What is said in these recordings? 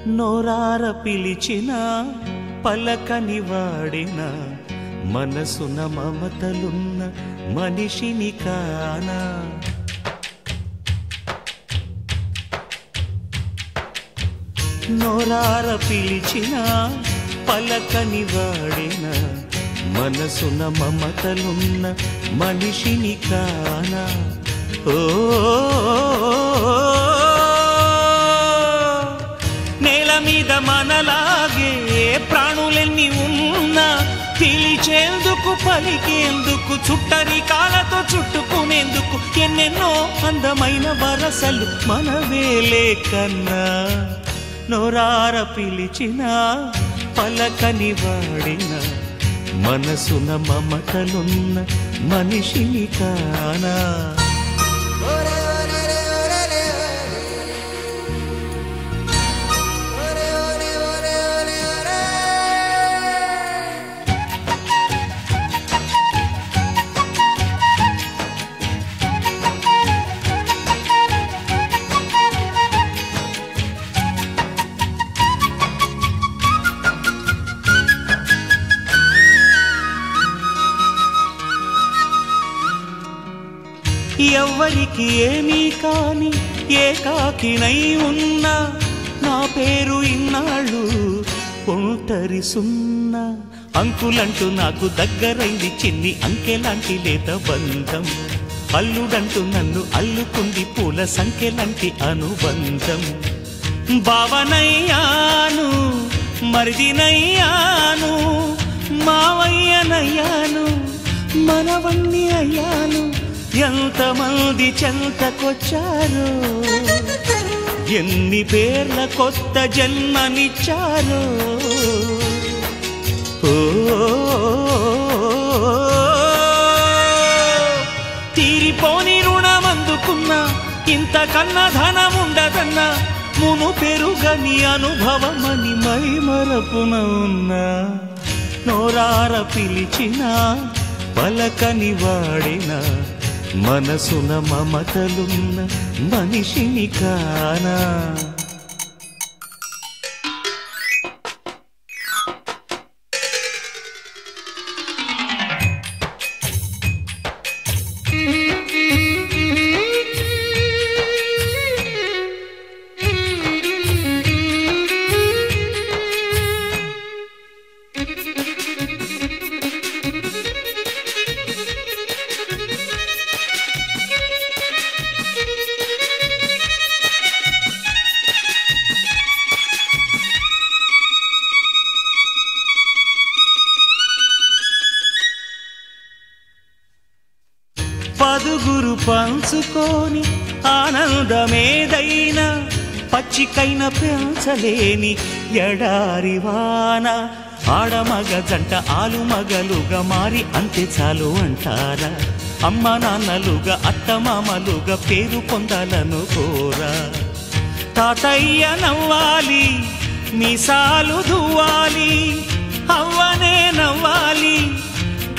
నోరార పిలిచిన పలకని వాడిన మనసున మమతలున్న మనిషిని కానా. నోరార పిలిచిన పలకని వాడిన మనసున మమతలున్న మనిషిని కానా. ఓ నేల మీద మనలాగే ప్రాణులెన్ని ఉన్నా పిలిచేందుకు పలికేందుకు చుట్టరి కాలతో చుట్టుకునేందుకు ఎన్నెన్నో అందమైన వరసలు మనవేలే కన్నా. నోరార పిలిచిన పలకని వాడిన మనసున మమతలున్న మనిషిని కానా. ఎవ్వరికి ఏమీ కాని ఏకాకినై ఉన్నా నా పేరు ఇన్నాళ్ళు ఒంటరి సున్నా. అంకులంటూ నాకు దగ్గరైంది చిన్ని అంకెలాంటి లేత బంధం. అల్లుడంటూ నన్ను అల్లుకుంది పూల సంఖ్యలాంటి అనుబంధం. బావనయ్యాను మరిదినయ్యాను మావయ్యనయ్యాను మనవణ్ణి అయ్యాను. ఎంతమంది చెంతకొచ్చారో ఎన్ని పేర్ల కొత్త జన్మనిచ్చారో. తీరిపోని రుణమందుకున్నా ఇంతకన్నా ధనముండదన్నా మును పెరుగని అనుభవమని మై మరపున ఉన్నా. నోరార పిలిచిన పలకని వాడిన మనసున మమతలున్న మనిషిని కానా. పదుగురు పంచుకొని ఆనందమేదైనా పచ్చికైన పెంచలేని ఎడారివాన. ఆడమగ జంట ఆలుమగలుగా మారి అంతే చాలు అంటారా. అమ్మ నాన్నలుగా అత్తమామలుగా పేరు పొందాలను కోరా. తాతయ్య నవ్వాలి మీసాలు దువ్వాలి అవ్వనే నవ్వాలి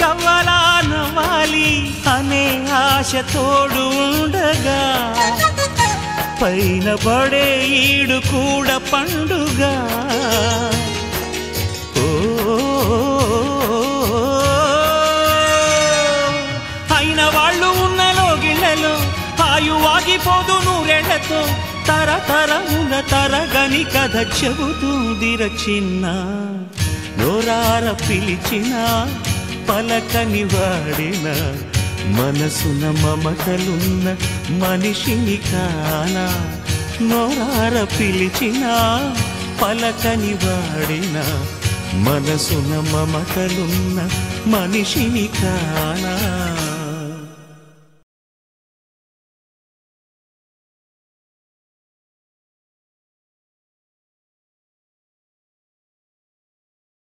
కవ్వలా నవ్వాలి అనే ఆశ తోడు ఉండగా పైన పడే ఈడు కూడా పండుగ. అయిన వాళ్ళు ఉన్నలో గిళ్ళలో ఆయువాగిపోదు నూరేళ్లతో తరతరముల తరగని కథ చెబుతుందిర చిన్న. నోరార పిలిచిన పలకని వాడిన మనసున మమతలున్న మనిషిని కానా. నోరార పిలిచిన పలకని వాడిన మనసున మమతలున్న మనిషిని కానా.